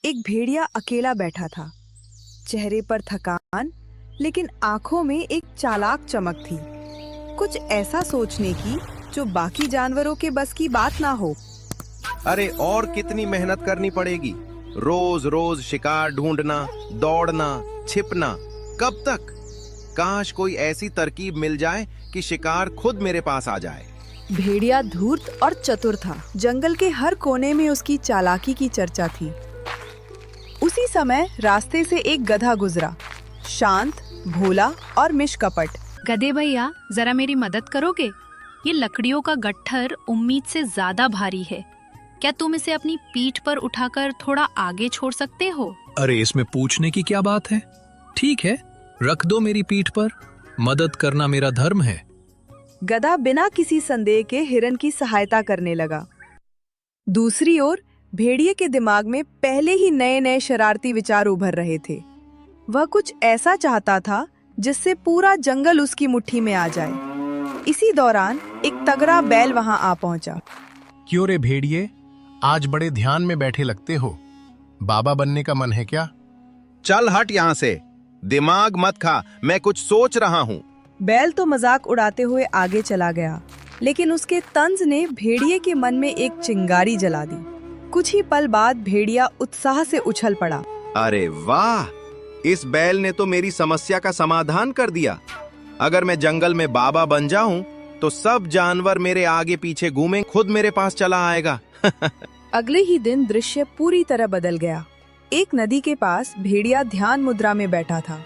एक भेड़िया अकेला बैठा था। चेहरे पर थकान, लेकिन आंखों में एक चालाक चमक थी, कुछ ऐसा सोचने की जो बाकी जानवरों के बस की बात ना हो। अरे और कितनी मेहनत करनी पड़ेगी, रोज रोज शिकार ढूंढना, दौड़ना, छिपना, कब तक? काश कोई ऐसी तरकीब मिल जाए कि शिकार खुद मेरे पास आ जाए। भेड़िया धूर्त और चतुर था। जंगल के हर कोने में उसकी चालाकी की चर्चा थी। उसी समय रास्ते से एक गधा गुजरा, शांत, भोला और निष्कपट। गधे भैया, जरा मेरी मदद करोगे? ये लकड़ियों का गट्ठर उम्मीद से ज्यादा भारी है। क्या तुम इसे अपनी पीठ पर उठाकर थोड़ा आगे छोड़ सकते हो? अरे इसमें पूछने की क्या बात है, ठीक है, रख दो मेरी पीठ पर, मदद करना मेरा धर्म है। गधा बिना किसी संदेह के हिरन की सहायता करने लगा। दूसरी ओर भेड़िए के दिमाग में पहले ही नए नए शरारती विचार उभर रहे थे। वह कुछ ऐसा चाहता था जिससे पूरा जंगल उसकी मुट्ठी में आ जाए। इसी दौरान एक तगड़ा बैल वहां आ पहुंचा। क्यों रे भेड़िए, आज बड़े ध्यान में बैठे लगते हो, बाबा बनने का मन है क्या? चल हट यहाँ से, दिमाग मत खा, मैं कुछ सोच रहा हूँ। बैल तो मजाक उड़ाते हुए आगे चला गया, लेकिन उसके तंज ने भेड़िए के मन में एक चिंगारी जला दी। कुछ ही पल बाद भेड़िया उत्साह से उछल पड़ा। अरे वाह, इस बैल ने तो मेरी समस्या का समाधान कर दिया। अगर मैं जंगल में बाबा बन जाऊं तो सब जानवर मेरे आगे पीछे घूमें, खुद मेरे पास चला आएगा। अगले ही दिन दृश्य पूरी तरह बदल गया। एक नदी के पास भेड़िया ध्यान मुद्रा में बैठा था।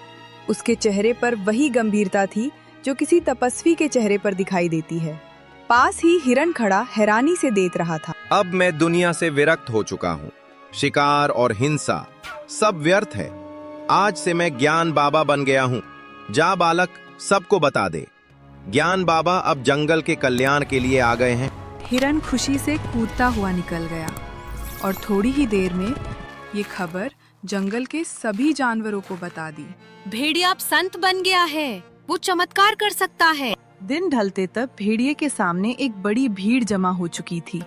उसके चेहरे पर वही गंभीरता थी जो किसी तपस्वी के चेहरे पर दिखाई देती है। पास ही हिरन खड़ा हैरानी से देख रहा था। अब मैं दुनिया से विरक्त हो चुका हूँ। शिकार और हिंसा सब व्यर्थ है। आज से मैं ज्ञान बाबा बन गया हूँ। जा बालक, सबको बता दे, ज्ञान बाबा अब जंगल के कल्याण के लिए आ गए हैं। हिरन खुशी से कूदता हुआ निकल गया और थोड़ी ही देर में ये खबर जंगल के सभी जानवरों को बता दी। भेड़िया अब संत बन गया है, वो चमत्कार कर सकता है। दिन ढलते तक भेड़िए के सामने एक बड़ी भीड़ जमा हो चुकी थी।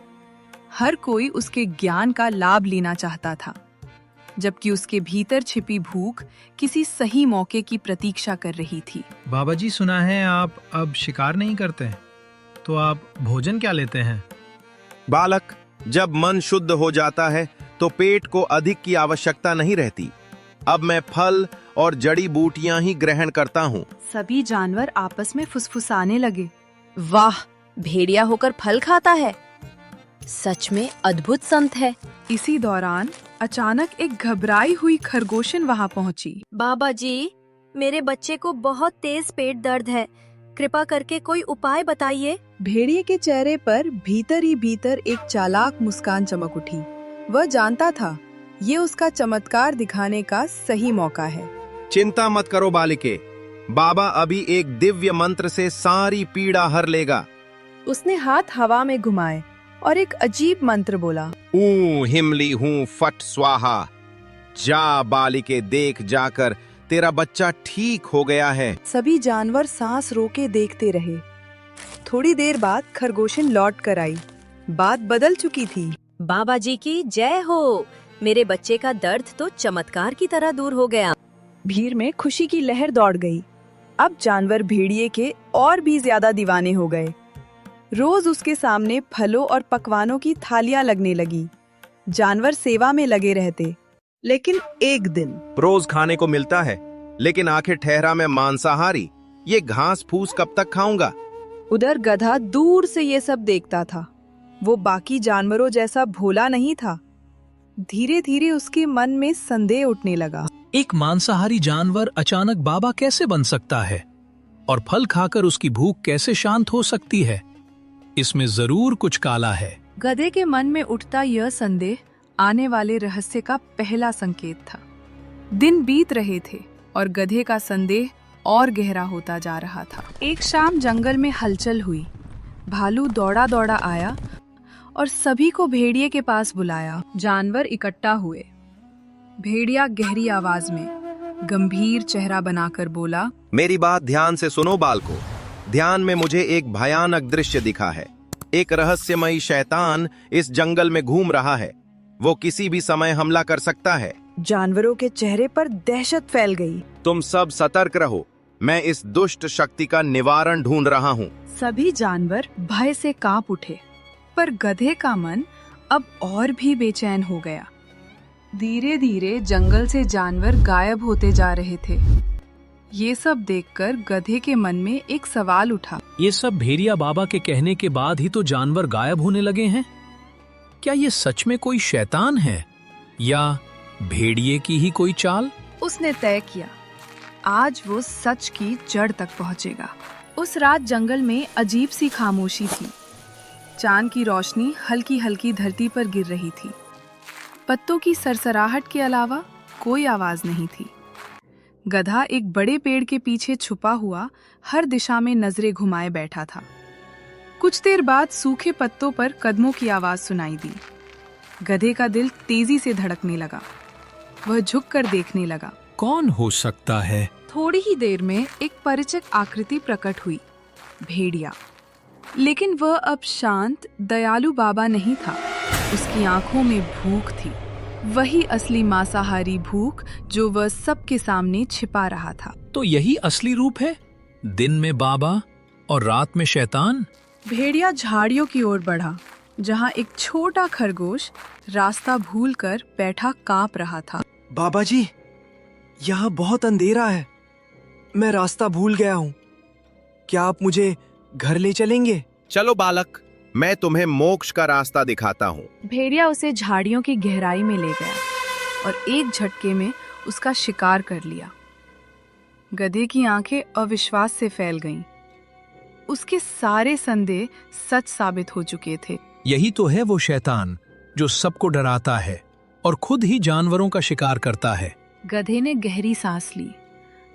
हर कोई उसके ज्ञान का लाभ लेना चाहता था, जबकि उसके भीतर छिपी भूख किसी सही मौके की प्रतीक्षा कर रही थी। बाबा जी, सुना है आप अब शिकार नहीं करते हैं, तो आप भोजन क्या लेते हैं? बालक, जब मन शुद्ध हो जाता है तो पेट को अधिक की आवश्यकता नहीं रहती। अब मैं फल और जड़ी बूटियां ही ग्रहण करता हूँ। सभी जानवर आपस में फुसफुसाने लगे। वाह, भेड़िया होकर फल खाता है, सच में अद्भुत संत है। इसी दौरान अचानक एक घबराई हुई खरगोशन वहां पहुंची। बाबा जी, मेरे बच्चे को बहुत तेज पेट दर्द है, कृपा करके कोई उपाय बताइए। भेड़िए के चेहरे पर भीतर ही भीतर एक चालाक मुस्कान चमक उठी। वह जानता था ये उसका चमत्कार दिखाने का सही मौका है। चिंता मत करो बालिके, बाबा अभी एक दिव्य मंत्र से सारी पीड़ा हर लेगा। उसने हाथ हवा में घुमाए और एक अजीब मंत्र बोला। ऊ हिमली हूँ फट स्वाहा। जा बालिके, देख जाकर तेरा बच्चा ठीक हो गया है। सभी जानवर सांस रोके देखते रहे। थोड़ी देर बाद खरगोशन लौट कर आई। बात बदल चुकी थी। बाबा जी की जय हो, मेरे बच्चे का दर्द तो चमत्कार की तरह दूर हो गया। भीड़ में खुशी की लहर दौड़ गई। अब जानवर भेड़िए के और भी ज्यादा दीवाने हो गए। रोज उसके सामने फलों और पकवानों की थालियां लगने लगी। जानवर सेवा में लगे रहते। लेकिन एक दिन रोज खाने को मिलता है, लेकिन आखिर ठहरा मैं मांसाहारी। ये घास फूस कब तक खाऊंगा? उधर गधा दूर से ये सब देखता था। वो बाकी जानवरों जैसा भोला नहीं था। धीरे धीरे उसके मन में संदेह उठने लगा। एक मांसाहारी जानवर अचानक बाबा कैसे बन सकता है, और फल खाकर उसकी भूख कैसे शांत हो सकती है? इसमें जरूर कुछ काला है। गधे के मन में उठता यह संदेह आने वाले रहस्य का पहला संकेत था। दिन बीत रहे थे और गधे का संदेह और गहरा होता जा रहा था। एक शाम जंगल में हलचल हुई। भालू दौड़ा दौड़ा आया और सभी को भेड़िए के पास बुलाया। जानवर इकट्ठा हुए। भेड़िया गहरी आवाज में गंभीर चेहरा बनाकर बोला, मेरी बात ध्यान से सुनो बालको। ध्यान में मुझे एक भयानक दृश्य दिखा है। एक रहस्यमयी शैतान इस जंगल में घूम रहा है। वो किसी भी समय हमला कर सकता है। जानवरों के चेहरे पर दहशत फैल गई। तुम सब सतर्क रहो, मैं इस दुष्ट शक्ति का निवारण ढूंढ रहा हूँ। सभी जानवर भय से कांप उठे, पर गधे का मन अब और भी बेचैन हो गया। धीरे धीरे जंगल से जानवर गायब होते जा रहे थे। ये सब देखकर गधे के मन में एक सवाल उठा। ये सब भेड़िया बाबा के कहने के बाद ही तो जानवर गायब होने लगे हैं। क्या ये सच में कोई शैतान है या भेड़िए की ही कोई चाल? उसने तय किया, आज वो सच की जड़ तक पहुंचेगा। उस रात जंगल में अजीब सी खामोशी थी। चांद की रोशनी हल्की हल्की धरती पर गिर रही थी। पत्तों की सरसराहट के अलावा कोई आवाज नहीं थी। गधा एक बड़े पेड़ के पीछे छुपा हुआ हर दिशा में नजरें घुमाए बैठा था। कुछ देर बाद सूखे पत्तों पर कदमों की आवाज सुनाई दी। गधे का दिल तेजी से धड़कने लगा। वह झुककर देखने लगा। कौन हो सकता है? थोड़ी ही देर में एक परिचित आकृति प्रकट हुई, भेड़िया। लेकिन वह अब शांत दयालु बाबा नहीं था। उसकी आंखों में भूख थी, वही असली मांसाहारी भूख जो वह सबके सामने छिपा रहा था। तो यही असली रूप है, दिन में बाबा और रात में शैतान। भेड़िया झाड़ियों की ओर बढ़ा, जहां एक छोटा खरगोश रास्ता भूलकर बैठा कांप रहा था। बाबा जी, यहाँ बहुत अंधेरा है, मैं रास्ता भूल गया हूँ। क्या आप मुझे घर ले चलेंगे? चलो बालक, मैं तुम्हें मोक्ष का रास्ता दिखाता हूँ। भेड़िया उसे झाड़ियों की गहराई में ले गया और एक झटके में उसका शिकार कर लिया। गधे की आंखें अविश्वास से फैल गईं। उसके सारे संदेह सच साबित हो चुके थे। यही तो है वो शैतान जो सबको डराता है और खुद ही जानवरों का शिकार करता है। गधे ने गहरी सांस ली।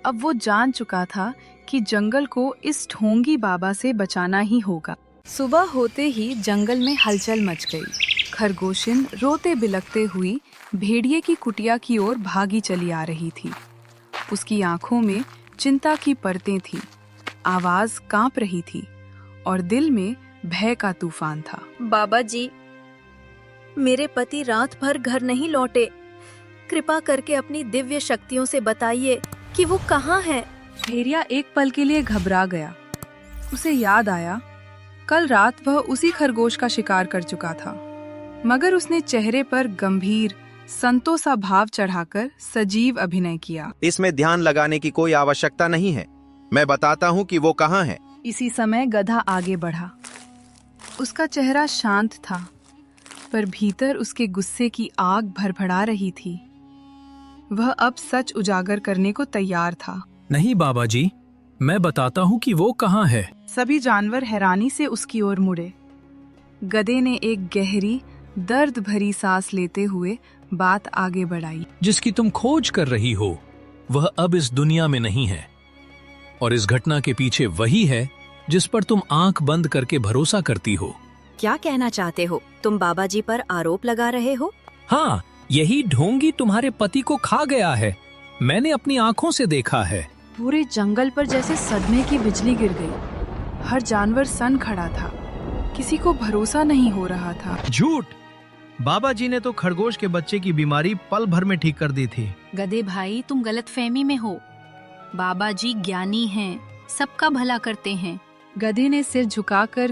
अब वो जान चुका था कि जंगल को इस ढोंगी बाबा से बचाना ही होगा। सुबह होते ही जंगल में हलचल मच गई। खरगोशिन रोते बिलखते हुई भेड़िए की कुटिया की ओर भागी चली आ रही थी। उसकी आंखों में चिंता की परतें थीं, आवाज कांप रही थी और दिल में भय का तूफान था। बाबा जी, मेरे पति रात भर घर नहीं लौटे। कृपा करके अपनी दिव्य शक्तियों से बताइए कि वो कहाँ हैं। भेड़िया एक पल के लिए घबरा गया। उसे याद आया, कल रात वह उसी खरगोश का शिकार कर चुका था, मगर उसने चेहरे पर गंभीर संतोषा भाव चढ़ाकर सजीव अभिनय किया। इसमें ध्यान लगाने की कोई आवश्यकता नहीं है, मैं बताता हूँ कि वो कहाँ है। इसी समय गधा आगे बढ़ा। उसका चेहरा शांत था, पर भीतर उसके गुस्से की आग भड़भड़ा रही थी। वह अब सच उजागर करने को तैयार था। नहीं बाबा जी, मैं बताता हूँ कि वो कहाँ है। सभी जानवर हैरानी से उसकी ओर मुड़े। गधे ने एक गहरी दर्द भरी सांस लेते हुए बात आगे बढ़ाई। जिसकी तुम खोज कर रही हो वह अब इस दुनिया में नहीं है, और इस घटना के पीछे वही है जिस पर तुम आंख बंद करके भरोसा करती हो। क्या कहना चाहते हो? तुम बाबा जी पर आरोप लगा रहे हो? हाँ, यही ढोंगी तुम्हारे पति को खा गया है। मैंने अपनी आंखों से देखा है। पूरे जंगल पर जैसे सदमे की बिजली गिर गई। हर जानवर सन खड़ा था, किसी को भरोसा नहीं हो रहा था। झूठ! बाबा जी ने तो खरगोश के बच्चे की बीमारी पल भर में ठीक कर दी थी। गधे भाई, तुम गलतफहमी में हो। बाबा जी ज्ञानी हैं, सबका भला करते हैं। गधे ने सिर झुकाकर